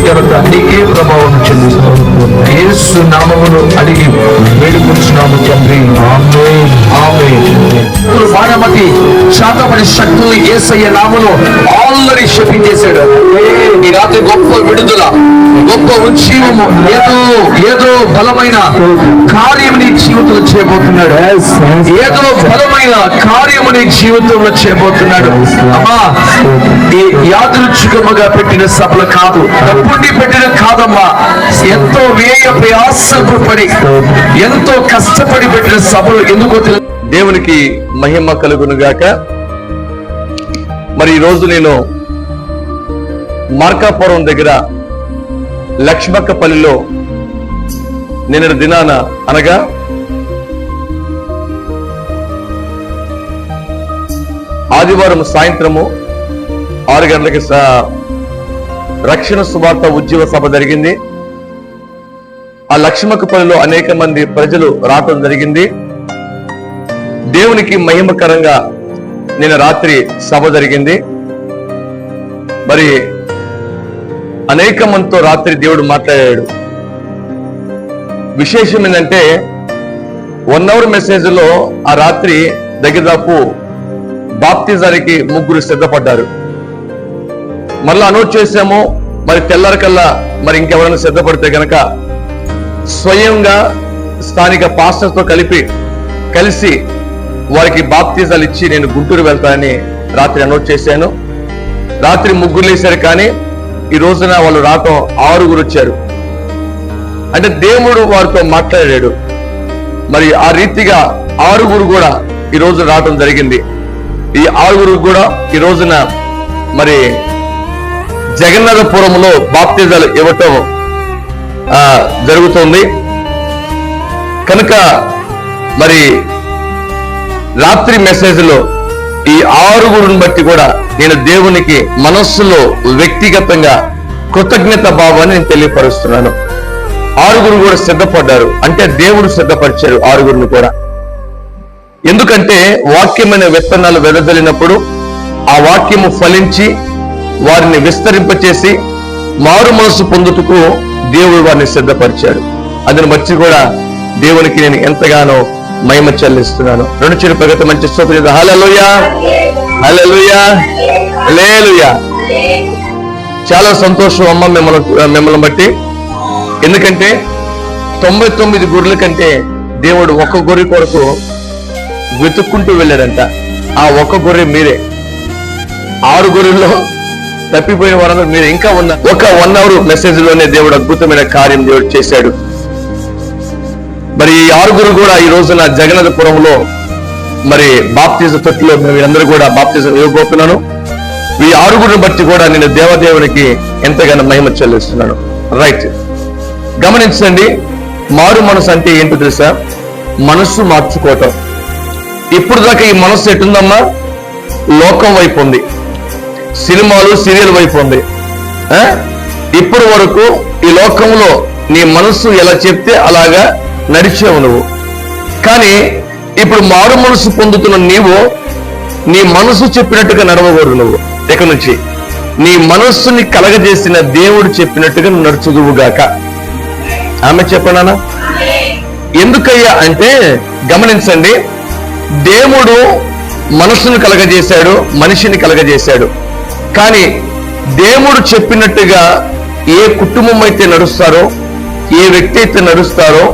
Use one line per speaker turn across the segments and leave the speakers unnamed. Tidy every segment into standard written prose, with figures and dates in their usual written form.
ఘనత, నీకే ప్రభావం చెల్లిస్తాం. యేసు నామములో అడిగి వేడుకొచ్చున్నాము తండ్రి. ఆమేన్, ఆమేన్. భారమతి శాతపడి శక్తులు యేసయ్య నామములో ఆల్రెడీ శపించేశాడు. ఈ రాత్రి గొప్ప విడుదల, గొప్ప ఉజ్జీవము, ఏదో బలమైన కార్యం నీ జీవితంలో చేయబోతున్నాడు. ఏదో బలమైన కార్యము నీ జీవితంలో చేయబోతున్నాడు. అమ్మా, ఈ యాదృచ్ఛికముగా పెట్టిన సభలు కాదు, డబ్బుండి పెట్టిన కాదమ్మా. ఎంతో వ్యయ ప్రయాసలు పడి, ఎంతో కష్టపడి పెట్టిన సభలు. ఎందుకో తెలుసు.
దేవునికి మహిమ కలుగును గాక. మరి ఈరోజు నేను మార్కాపురం దగ్గర లక్ష్మక్కపల్లిలో నిన్న దినాన అనగా ఆదివారం సాయంత్రము 6 గంటలకి రక్షణ సువార్త ఉజ్జీవ సభ జరిగింది. ఆ లక్ష్మక్కపల్లిలో అనేక మంది ప్రజలు రావడం జరిగింది. దేవునికి మహిమకరంగా నిన్న రాత్రి సభ జరిగింది. మరి అనేక మందితో రాత్రి దేవుడు మాట్లాడాడు. విశేషం ఏంటంటే 1 అవర్ మెసేజ్ లో ఆ రాత్రి దగ్గరదాపు బాప్తిజానికి 3 సిద్ధపడ్డారు. మళ్ళీ అనౌన్స్ చేసాము. మరి తెల్లారికల్లా మరి ఇంకెవరైనా సిద్ధపడితే గనక స్వయంగా స్థానిక పాస్టర్తో కలిసి వారికి బాప్తిజాలు ఇచ్చి నేను గుంటూరు వెళ్తానని రాత్రి అనౌన్స్ చేశాను. రాత్రి 3 లేశారు, కానీ ఈ రోజున వాళ్ళు రావటం 6 వచ్చారు. అంటే దేవుడు వారితో మాట్లాడాడు. మరి ఆ రీతిగా 6 కూడా ఈ రోజు రావటం జరిగింది. ఈ 6 కూడా ఈ రోజున మరి జగన్నాథపురంలో బాప్తిజాలు ఇవ్వటం జరుగుతుంది. కనుక మరి రాత్రి మెసేజ్ లో ఈ 6 బట్టి కూడా నేను దేవునికి మనస్సులో వ్యక్తిగతంగా కృతజ్ఞత భావాన్ని నేను తెలియపరుస్తున్నాను. 6 కూడా సిద్ధపడ్డారు, అంటే దేవుడు సిద్ధపరిచారు 6 కూడా. ఎందుకంటే వాక్యమైన విత్తనాలు వెదజల్లినప్పుడు ఆ వాక్యము ఫలించి వారిని విస్తరింపచేసి మారు మనసు పొందుటకు దేవుడు వారిని సిద్ధపరిచాడు. అందుని బట్టి కూడా దేవునికి నేను ఎంతగానో మహిమ చెల్లిస్తున్నాను. 2 చేతుల ప్రగతి మంచి స్తోత్రం. హల్లెలూయా, హల్లెలూయా, హల్లెలూయా. చాలా సంతోషం అమ్మ మిమ్మల్ని బట్టి. ఎందుకంటే 99 గొర్రెల కంటే దేవుడు 1 గొర్రె కొరకు వెతుక్కుంటూ వెళ్ళాడంట. ఆ 1 గొర్రె మీరే. 6 గొర్రెల్లో తప్పిపోయిన వారందరూ మీరు ఇంకా ఉన్న ఒక 1 అవర్ మెసేజ్ లోనే దేవుడు అద్భుతమైన కార్యం దేవుడు చేశాడు. మరి ఈ 6 కూడా ఈ రోజున జగన్నాథపురంలో మరి బాప్తిజ తొట్టులో మీరందరూ కూడా బాప్తిజం ఇవ్వబోతున్నాను. ఈ 6 బట్టి కూడా నేను దేవదేవునికి ఎంతగానో మహిమ చెల్లిస్తున్నాను. రైట్, గమనించండి. మారు మనసు అంటే ఏంటో తెలుసా? మనస్సు మార్చుకోవటం. ఇప్పుడు దాకా ఈ మనస్సు ఎటుందమ్మా? లోకం వైపు ఉంది, సినిమాలు సీరియల్ వైపు ఉంది. ఇప్పటి వరకు ఈ లోకంలో నీ మనస్సు ఎలా చెప్తే అలాగా నడిచేవు నువ్వు. కానీ ఇప్పుడు మారు మనసు పొందుతున్న నీవు నీ మనసు చెప్పినట్టుగా నడవకూడదు. నువ్వు ఇక నుంచి నీ మనస్సుని కలగజేసిన దేవుడు చెప్పినట్టుగా నువ్వు నడుచుదువుగాక. ఆమె చెప్పనా? ఎందుకయ్యా అంటే గమనించండి, దేవుడు మనస్సును కలగజేశాడు, మనిషిని కలగజేశాడు. కానీ దేవుడు చెప్పినట్టుగా ఏ కుటుంబం అయితే నడుస్తారో, ఏ వ్యక్తి అయితే నడుస్తారో,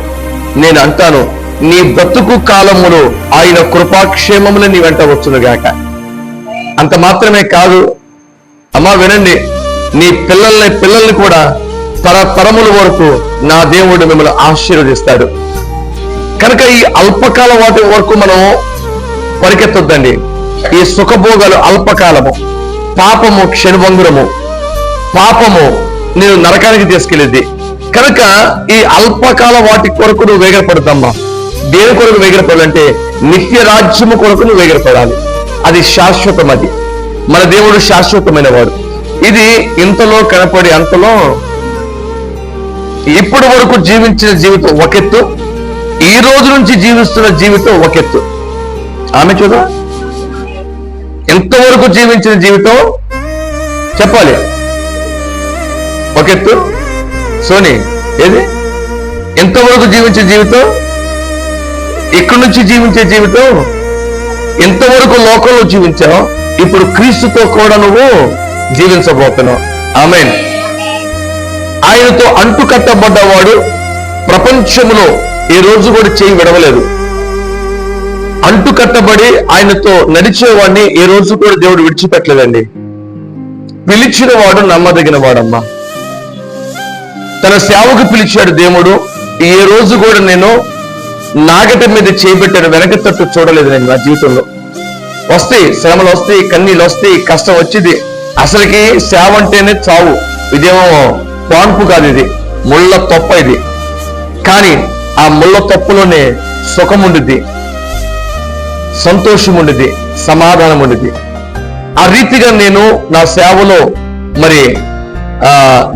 నేను అంటాను నీ బ్రతుకు కాలములో ఆయన కృపాక్షేమములు నీ వెంట వచ్చునుగాక. అంత మాత్రమే కాదు అమ్మా, వినండి, నీ పిల్లల్ని కూడా తరతరముల వరకు నా దేవుడు మిమ్మల్ని ఆశీర్వదిస్తాడు. కనుక ఈ అల్పకాల వాటి వరకు మనం పరిగెత్తొద్దండి. ఈ సుఖభోగాలు అల్పకాలము. పాపము క్షణభంగురము. పాపము నేను నరకానికి తీసుకెళ్ళింది. కనుక ఈ అల్పకాల వాటి కొరకు నువ్వు వేగరపడుతామ్మా. దేని కొరకు వేగరపడాలంటే నిత్య రాజ్యము కొరకు నువ్వు వేగరపడాలి. అది శాశ్వతం. అది మన దేవుడు శాశ్వతమైన వాడు. ఇది ఇంతలో కనపడి అంతలో ఇప్పటి వరకు జీవించిన జీవితం ఒకెత్తు, ఈ రోజు నుంచి జీవిస్తున్న జీవితం ఒకెత్తు. ఆమె చూద్దాం, ఎంతవరకు జీవించిన జీవితం చెప్పాలి. ఒకెత్తు సోని ఏది ఎంతవరకు జీవించే జీవితం, ఇక్కడి నుంచి జీవించే జీవితం, ఎంతవరకు లోకంలో జీవించావు, ఇప్పుడు క్రీస్తుతో కూడా నువ్వు జీవించబోతున్నావు. ఆమేన్. ఆయనతో అంటు కట్టబడ్డవాడు ప్రపంచంలో ఏ రోజు కూడా చేయి విడవలేదు. అంటు కట్టబడి ఆయనతో నడిచేవాడిని ఏ రోజు కూడా దేవుడు విడిచిపెట్టలేదండి. పిలిచిన వాడు నమ్మదగిన వాడమ్మా. తన సేవకు పిలిచాడు దేవుడు. ఏ రోజు కూడా నేను నాగటి మీద చేయబెట్టాను, వెనక తట్టు చూడలేదు నేను నా జీవితంలో. వస్తాయి శ్రమలు, వస్తాయి కన్నీళ్ళు, వస్తాయి కష్టం వచ్చింది. అసలుకి సేవ అంటేనే చావు. ఇదేమో పాన్పు కాదు, ఇది ముళ్ళ తొప్ప. ఇది కానీ ఆ ముళ్ళ తొప్పలోనే సుఖం ఉండిద్ది, సంతోషం ఉండిద్ది, సమాధానం ఉండిద్ది. ఆ రీతిగా నేను నా సేవలో మరి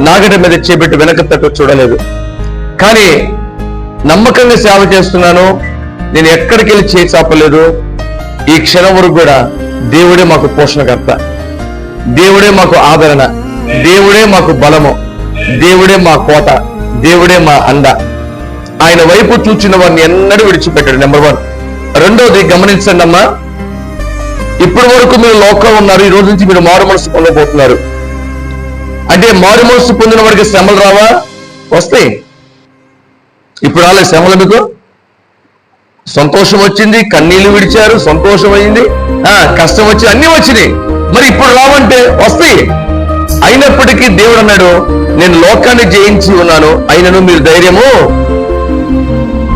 నాగటి మీద చేపెట్టి వెనక తట్టు చూడలేదు. కానీ నమ్మకంగా సేవ చేస్తున్నాను. నేను ఎక్కడికి వెళ్ళి చేయి చాపలేదు. ఈ క్షణం వరకు కూడా దేవుడే మాకు పోషణకర్త, దేవుడే మాకు ఆదరణ, దేవుడే మాకు బలము, దేవుడే మా కోట, దేవుడే మా అండ. ఆయన వైపు చూచిన వారిని ఎన్నడూ విడిచిపెట్టాడు. నెంబర్ 1. రెండోది గమనించండి అమ్మా, ఇప్పటి వరకు మీరు లోకంలో ఉన్నారు, ఈ రోజు నుంచి మీరు మారు మనసు పొందబోతున్నారు. అంటే మారు మనసు పొందిన వాడికి శ్రమలు రావా? వస్తాయి. ఇప్పుడు రాలే శ్రమలు మీకు? సంతోషం వచ్చింది, కన్నీళ్లు విడిచారు, సంతోషం అయింది, కష్టం వచ్చి అన్ని వచ్చినాయి. మరి ఇప్పుడు రావంటే వస్తాయి. అయినప్పటికీ దేవుడు అన్నాడు, నేను లోకాన్ని జయించి ఉన్నాను, అయినను మీరు ధైర్యము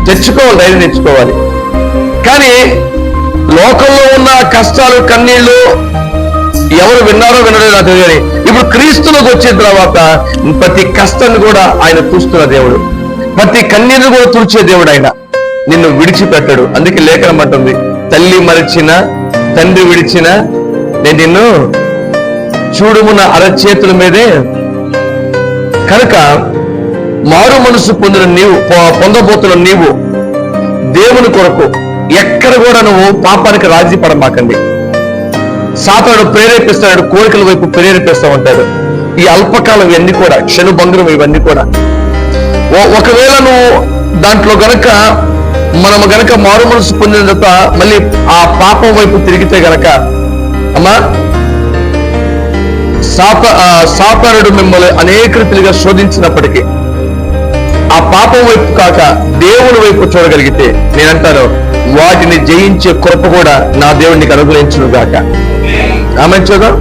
తెచ్చుకోవాలి, ధైర్యం తెచ్చుకోవాలి. కానీ లోకంలో ఉన్న కష్టాలు కన్నీళ్లు ఎవరు విన్నారో వినడో నాకు తెలియదు. కానీ ఇప్పుడు క్రీస్తులోకి వచ్చిన తర్వాత ప్రతి కష్టాన్ని కూడా ఆయన చూస్తున్న దేవుడు, ప్రతి కన్నీరు కూడా తుడిచే దేవుడు. ఆయన నిన్ను విడిచిపెట్టడు. అందుకే లేఖనం అంటుంది, తల్లి మరిచిన తండ్రి విడిచిన నేను నిన్ను చూడుమున్న అరచేతుల మీదే. కనుక మారు మనసు పొందబోతున్న నీవు దేవుని కొరకు ఎక్కడ కూడా నువ్వు పాపానికి రాజీ పడమాకండి. సాతానుడు ప్రేరేపిస్తాడు, కోరికల వైపు ప్రేరేపిస్తూ ఉంటాడు. ఈ అల్పకాలం ఇవన్నీ కూడా క్షణభంగురం, ఇవన్నీ కూడా. ఒకవేళ నువ్వు దాంట్లో గనక మనము గనక మారు మనసు పొందిన తర్వాత మళ్ళీ ఆ పాపం వైపు తిరిగితే గనక అమ్మా, సాతానుడు మిమ్మల్ని అనేక రీతిగా శోధించినప్పటికీ ఆ పాపం వైపు కాక దేవుని వైపు చూడగలిగితే నేనంటాను, వాటిని జయించే కృప కూడా నా దేవుడికి అనుగ్రహించును గాక. ఆమె చూద్దాం.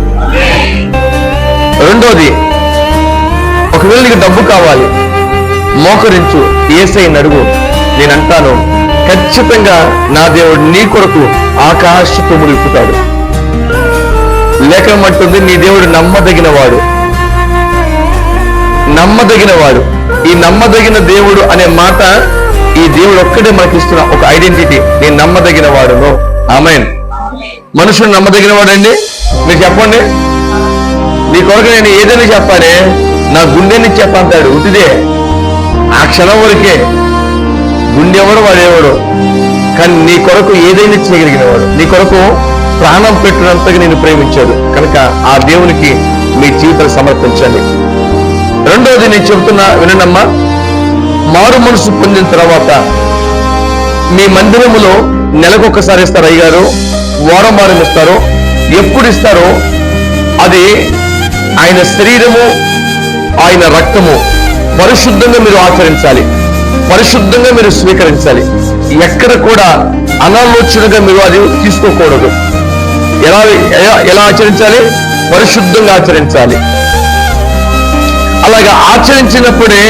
రెండోది, ఒకవేళ నీకు డబ్బు కావాలి, మోకరించు, యేసయ్యని అడుగు. నేనంటాను, ఖచ్చితంగా నా దేవుడు నీ కొరకు ఆకాశ తుమ్ములు విప్పుతాడు. లేఖనం అంటుంది, నీ దేవుడు నమ్మదగిన వాడు, నమ్మదగిన వాడు. ఈ నమ్మదగిన దేవుడు అనే మాట ఈ దేవుడు ఒక్కడే మనకి ఇస్తున్న ఒక ఐడెంటిటీ. నేను నమ్మదగిన వాడును. ఆమేన్. మనుషుడు నమ్మదగిన వాడండి. మీరు చెప్పండి, నీ కొరకు నేను ఏదైనా చెప్పానే, నా గుండెని చెప్పంటాడు. ఉతిదే ఆ క్షణం వరకే. గుండె ఎవడు వాడేవాడు, కానీ నీ కొరకు ఏదైనా చేయగలిగిన వాడు, నీ కొరకు ప్రాణం పెట్టినంతగా నేను ప్రేమించాడు. కనుక ఆ దేవునికి మీ జీవితాలు సమర్పించండి. రెండవది నేను చెబుతున్నా వినండమ్మా, మారు మనసు పొందిన తర్వాత మీ మందిరములో నెలకొకసారి ఇస్తారు అయ్యగారు, వారం వారం ఇస్తారు. ఎప్పుడు ఇస్తారో అది ఆయన శరీరము, ఆయన రక్తము. పరిశుద్ధంగా మీరు ఆచరించాలి, పరిశుద్ధంగా మీరు స్వీకరించాలి. ఎక్కడ కూడా అనాలోచనగా మీరు అది తీసుకోకూడదు. ఎలా ఆచరించాలి? పరిశుద్ధంగా ఆచరించాలి. అలాగా ఆచరించినప్పుడే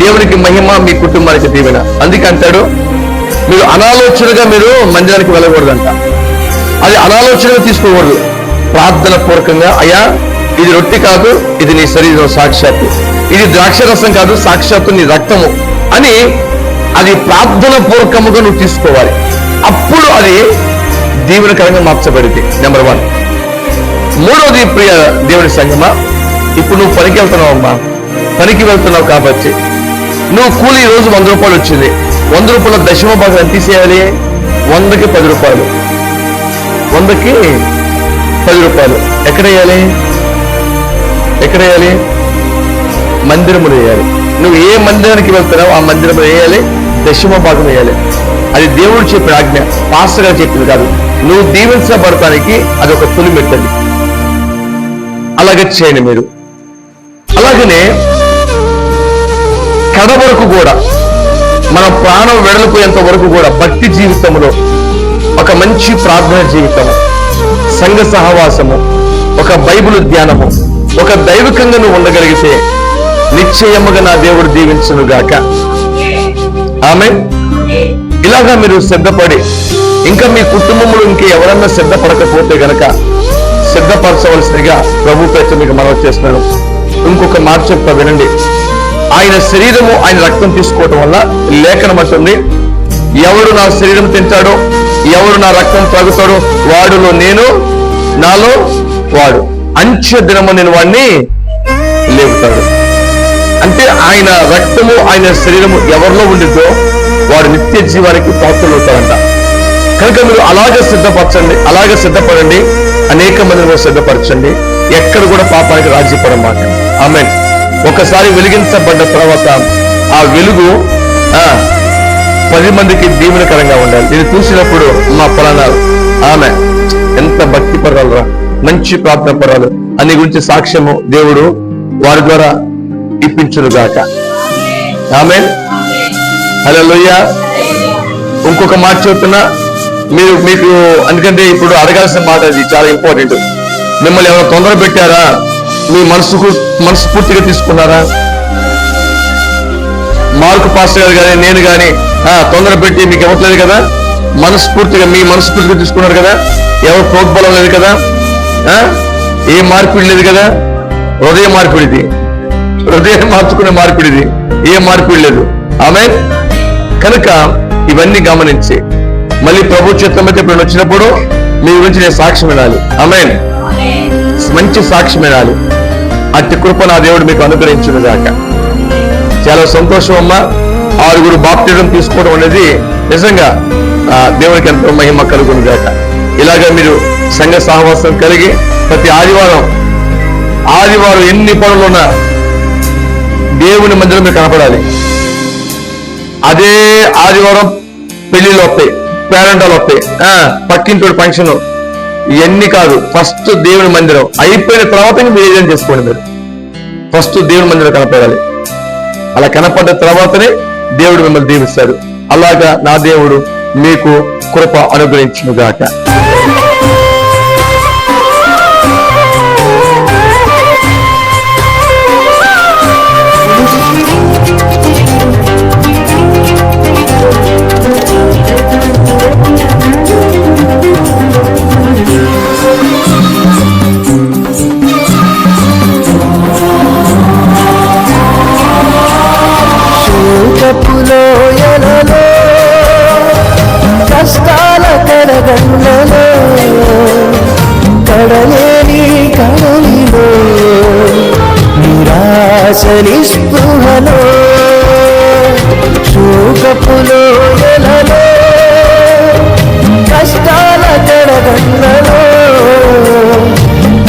దేవునికి మహిమ, మీ కుటుంబానికి దీవెన. అందుకే అంటాడు, మీరు అనాలోచనగా మీరు మందిరానికి వెళ్ళకూడదంట. అది అనాలోచనగా తీసుకోకూడదు. ప్రార్థన పూర్వకంగా, అయ్యా ఇది రొట్టె కాదు, ఇది నీ శరీరం సాక్షాత్తు, ఇది ద్రాక్షరసం కాదు, సాక్షాత్తు నీ రక్తము అని అది ప్రార్థన పూర్వకముగా నువ్వు తీసుకోవాలి. అప్పుడు అది దీవెనకరంగా మార్చబడింది. నెంబర్ 1. మూడవది, ప్రియ దేవుని సంగమా, ఇప్పుడు నువ్వు పనికి వెళ్తున్నావు అమ్మా. పనికి వెళ్తున్నావు కాబట్టి నువ్వు కూలి రోజు 100 రూపాయలు వచ్చింది. 100 రూపాయల దశమ భాగం ఎంత తీసేయాలి? 100కి 10 రూపాయలు. 100కి 10 రూపాయలు ఎక్కడ వేయాలి? మందిరములు వేయాలి. నువ్వు ఏ మందిరానికి వెళ్తున్నావో ఆ మందిరంలో వేయాలి, దశమ భాగం వేయాలి. అది దేవుడు చెప్పిన ఆజ్ఞ, పాస్టర్ గారు చెప్పింది కాదు. నువ్వు దీవించబడటానికి అది ఒక తొలి మెట్టది. అలాగే చేయండి మీరు. అలాగనే కడ వరకు కూడా, మన ప్రాణం వెడలిపోయేంత వరకు కూడా భక్తి జీవితంలో ఒక మంచి ప్రార్థన జీవితము, సంఘ సహవాసము, ఒక బైబిల్ ధ్యానము, ఒక దైవికంగా నువ్వు ఉండగలిగితే నిశ్చయముగా నా దేవుడు దీవించును గాక. ఆమేన్. ఇలాగా మీరు సిద్ధపడి, ఇంకా మీ కుటుంబంలో ఎవరన్నా సిద్ధపడకపోతే గనక సిద్ధపరచవలసిందిగా ప్రభు పేరు మీకు మనవి చేస్తున్నాను. ఇంకొక మాట చెప్తా వినండి. ఆయన శరీరము, ఆయన రక్తం తీసుకోవటం వల్ల లేఖనం అంటుంది, ఎవడు నా శరీరం తింటాడో, ఎవడు నా రక్తం తాగుతాడో వాడులో నేను, నాలో వాడు, అంత్య దినము నేను వాడిని లేపుతాడు. అంటే ఆయన రక్తము, ఆయన శరీరము ఎవరిలో ఉండిద్దో వాడు నిత్య జీవానికి పాత్రలు అవుతారంట. కనుక మీరు అలాగే సిద్ధపరచండి, అలాగే సిద్ధపడండి, అనేక మందిని సిద్ధపరచండి. ఎక్కడ కూడా పాపానికి రాజీ పడమాట. ఆమేన్. ఒకసారి వెలిగించబడ్డ తర్వాత ఆ వెలుగు 10 మందికి దీవెనకరంగా ఉండాలి. నేను చూసినప్పుడు మా పురాణాలు, ఆమె ఎంత భక్తి పరాలురా, మంచి ప్రార్థన పరాలు అన్ని గురించి సాక్ష్యము దేవుడు వారి ద్వారా ఇప్పించునుగాక. ఆమేన్. హల్లెలూయా. ఇంకొక మాట చెప్తున్నా, మీకు ఎందుకంటే ఇప్పుడు అడగాల్సిన మాట, అది చాలా ఇంపార్టెంట్. మిమ్మల్ని ఎవరైనా తొందర పెట్టారా? మీ మనస్ఫూర్తిగా తీసుకున్నారా? మార్కు పాస్టర్ గారు కానీ నేను కానీ తొందర పెట్టి మీకు ఇవ్వట్లేదు కదా, మనస్ఫూర్తిగా మీ మనస్ఫూర్తిగా తీసుకున్నారు కదా, ఎవరు ప్రోద్బలం లేదు కదా, ఏ మార్పిడి లేదు కదా, హృదయ మార్పిడిది, హృదయం మార్చుకునే మార్పిడిది, ఏ మార్పిడి లేదు. ఆమేన్. కనుక ఇవన్నీ గమనించి మళ్ళీ ప్రభు చిత్తం అయితే ఇప్పుడు వచ్చినప్పుడు మీ గురించి నేను సాక్ష్యం వినాలి. ఆమేన్. మంచి సాక్ష్యం వినాలి. అట్టి కృప నా దేవుడు మీకు అనుగ్రహించును గాక. చాలా సంతోషం అమ్మా. 6 బాప్టిజం తీసుకోవడం అనేది నిజంగా దేవునికి ఎంతో మహిమ కలుగును గాక. ఇలాగా మీరు సంఘ సహవాసం కలిగి ప్రతి ఆదివారం ఎన్ని పనులున్నా దేవుని మందిరం మీరు కనపడాలి. అదే ఆదివారం పెళ్లిళ్ళు వస్తాయి, పేరెంటాలు వస్తాయి, పక్కింటి ఫంక్షన్, ఇవన్నీ కాదు. ఫస్ట్ దేవుని మందిరం అయిపోయిన తర్వాత మీరు ఏదైనా చేసుకోండి. మీరు ఫస్ట్ దేవుని మందిరం కనపడాలి. అలా కనపడ్డ తర్వాతనే దేవుడు మిమ్మల్ని దీవిస్తాడు. అలాగా నా దేవుడు మీకు కృప అనుగ్రహించునుగాక.
కష్టాల కడగండ్లలో కడలేని కడలిలో నిరాశ నిస్పృహలో శోకపులో ఎలలో కష్టాల కడగండ్లలో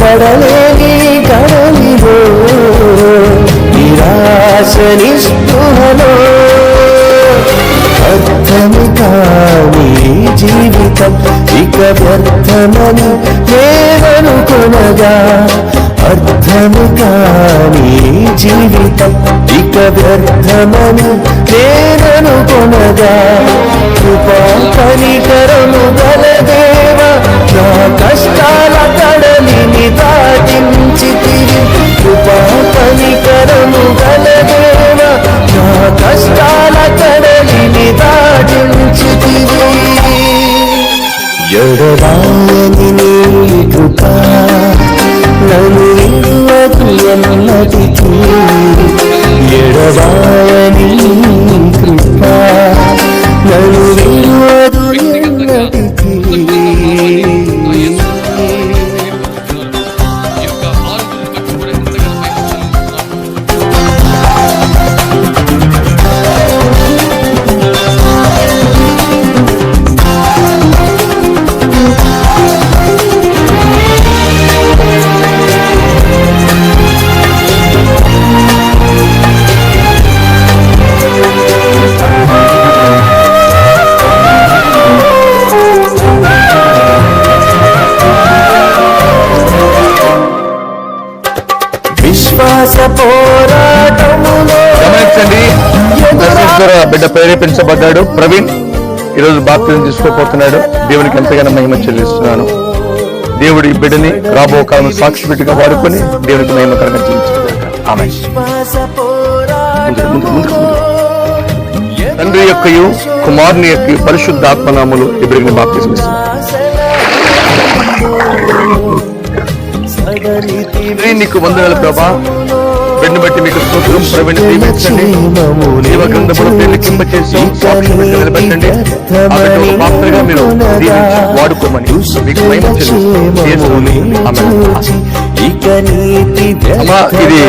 కడలేని కడలిలో నిరాశ నిస్పృహలో అర్థము కాని జీవితం ఇక వ్యర్థమని నేననుకొనగా, అర్థము కాని జీవితం ఇక వ్యర్థమని నేననుకొనగా, కృపా కనికరము గల దేవ నా కష్టాల కడలిని దాటించితివి. కృపా కనికరము గల దేవ నా కష్టాల కడలిని దాటించితివి. ఎడబాయని నీ కృప నన్ను విడువకు ఎన్నటికీ, ఎడబాయని కృప నన్ను విడువదు ఎన్నటికీ. నిశ్వాస పోరాటములో
గమనించండి, మెసేజ్ ద్వారా బిడ్డ ప్రేరేపించబడ్డాడు ప్రవీణ్. ఈరోజు బాప్తిజం తీసుకోపోతున్నాడు. దేవునికి ఎంతగానో మహిమ చెల్లిస్తున్నాను. దేవుడి ఈ బిడ్డని రాబో కాలం సాక్షి బిడ్డగా వాడుకొని దేవునికి మహిమకరంగా చెల్లించుకున్నాడు. ఆమె
నిశ్వాస పోరాటములో
తండ్రి యొక్కయు కుమారుని యొక్క పరిశుద్ధాత్మనామములు ఈ బిడ్డని బాప్తిజం ఇస్తున్నారు. తండ్రి నీకు వందనాలు ప్రభా. బిడ్డను బట్టి మీకు స్తోత్రం. ప్రవీణ్ దీవించండి. జీవ గ్రంథములు లిఖింపచేసి సాక్షి బిడ్డ నిలబెట్టండి. ఆ బిడ్డ ఒక పాత్రగా మీరు దీవించి వాడుకోమని మీకు మహిమ చెల్లిస్తున్నాను. అమ్మా, ఇది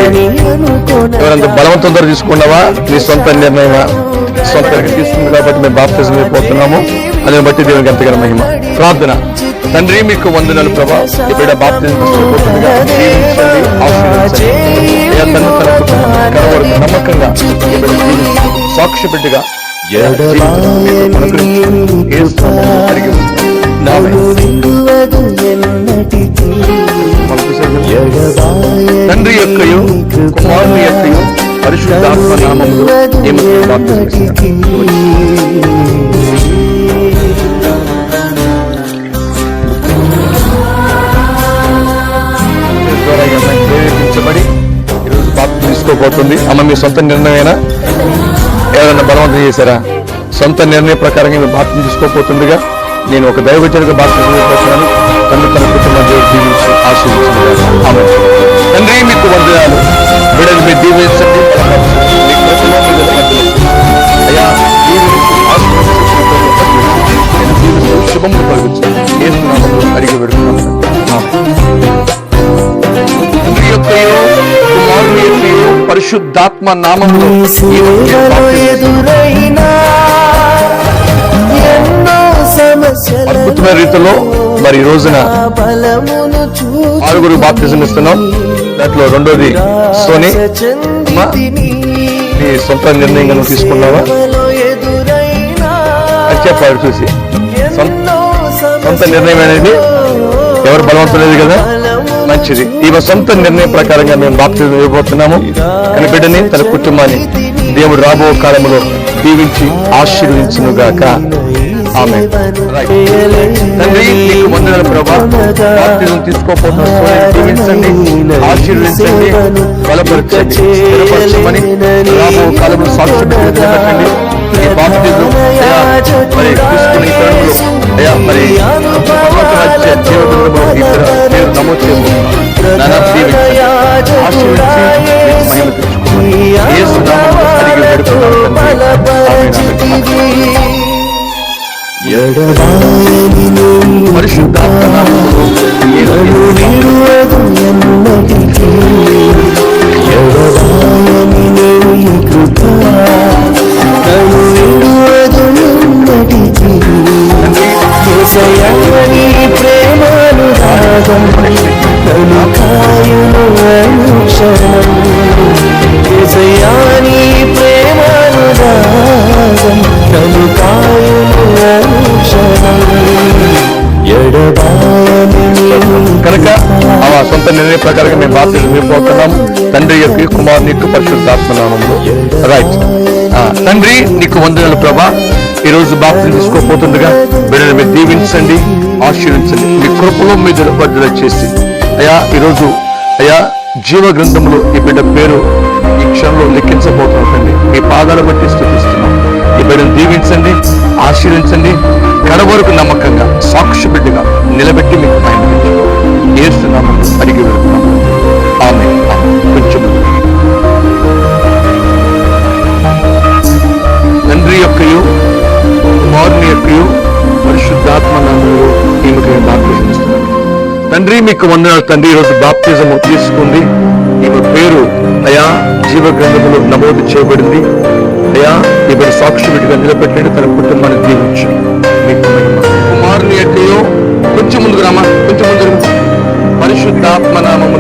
ఎవరంత బలవంతంతో తీసుకున్నావా, నీ సొంత నిర్ణయమా? సొంతంగా తీసుకుంది కాబట్టి మేము బాప్తిజం అయిపోతున్నాము. అదే బట్టి దేవునికి ఎంతగానో మహిమ. ప్రార్థన. తండ్రి మీకు వందనాలు ప్రభా. ఈ బిడ్డ బాప్తిజం తీసుకోబోతుండగా దీవించండి, ఆశీర్వదించండి. అయ్యా, తన కుటుంబం నమ్మకంగా ఈ బిడ్డ జీవించి సాక్షి బిడ్డగా తండ్రి యొక్కయు కుమారుని యొక్కయు పరిశుద్ధాత్మ నామములో ప్రేరేపించబడి ఈరోజు బాప్తిజం తీసుకోబోతుంది. అమ్మ, మీ సొంత నిర్ణయమేనా? ఎవరైనా బలవంతం చేశారా? సొంత నిర్ణయం ప్రకారంగా మీరు బాప్తిజం తీసుకోబోతుండగా నేను ఒక దైవజనుడిగా బాప్తిజం తీసుకోబోతున్నాను. తన కుటుంబం దేవుడు దీవించి ఆశీర్వదించారు. ఆమె తండ్రి మీకు వందనాలు. బిడ్డలు మీరు దీవించండి. అయ్యా, శుభము కలిగించండి. యేసు నామములో అడిగి పెడుతున్నాను. తండ్రి యొక్కయు కుమారుని యొక్కయు పరిశుద్ధాత్మ నామములో అద్భుతమైన రీతిలో మరి ఈ రోజున 6 బాప్తిజం ఇస్తున్నాం. దాంట్లో రెండోది సోని. నీ సొంత నిర్ణయంగా నువ్వు తీసుకున్నావా అని చెప్పాడు. చూసి సొంత నిర్ణయం అనేది ఎవరు బలవంతం లేదు కదా, మంచిది. ఈమె సొంత నిర్ణయం ప్రకారంగా మేము బాప్తిజం ఇవ్వబోతున్నాము. కానీ బిడ్డని తన కుటుంబాన్ని దేవుడు రాబో కాలంలో దీవించి ఆశీర్వదించునుగాక. ఆమె తండ్రి నీకు వందనాలు ప్రభా. బాప్తిజం తీసుకోపోతున్న దీవించండి, ఆశీర్వదించండి, బలపరచండి, స్థిరపరచమని రాబో కాలంలో సాక్షి నిలబెట్టండి. ఈ బాప్తిజం మరి తీసుకునే తరుణంలో అయ్యా మరి జీవగ్రంథంలో ఈ పేరు నమోదు చేయబోతున్నాను. ఆశీర్వదించి మహిమ తెచ్చుకోమని యేసు నామములో అడిగి వేడుకున్నాను తండ్రి. పరిశుద్ధాత్మ నామములో
ప్రేమను రాగం నన్ను కాయును అనుక్షణం. కేశయాని ప్రేమను రాగం నన్ను కాయును అనుక్షణం.
కనుక ఆ సొంత నిర్ణయం ప్రకారంగా మేము బాప్తిజం ఇవ్వబోతున్నాము. తండ్రి యొక్క కుమారుని యొక్క పరిశుద్ధాత్మ నామములో. రైట్. తండ్రి నీకు వందనాలు ప్రభా. ఈ రోజు బాప్తిజం తీసుకోపోతుండగా బిడ్డను మీరు దీవించండి, ఆశీర్వించండి. మీ కృపలో మీద బద్దలు చేసి అయ్యా ఈరోజు అయ్యా జీవ గ్రంథంలో ఈ బిడ్డ పేరు ఈ క్షణంలో లెక్కించబోతుందండి. మీ పాదాల బట్టి స్తుతిస్తున్నాం. ఈ బిడ్డను దీవించండి, ఆశీర్వించండి. కడవరకు నమ్మకంగా సాక్షి బిడ్డగా నిలబెట్టి మీకు మహిమ యేసు నామములో అడిగి వెళ్తున్నాం. ఆమె కొంచెం తండ్రి యొక్కయు కుమారుని యొక్కయు పరిశుద్ధాత్మ నామములో ఈమెకు బాప్తిజం ఇస్తున్నాను. తండ్రి మీకు వందనాలు తండ్రి. ఈరోజు బాప్తిజము తీసుకుంది. ఈమె పేరు అయా జీవ గ్రంథములో నమోదు చేయబడింది. అయా ఈమె సాక్షి బిడ్డగా నిలబెట్టండి. తన కుటుంబాన్ని దీవించి మీకు కుమారుని యొక్కయు కొంచెం ముందుకు రామా, కొంచెం ముందు పరిశుద్ధాత్మ నామములో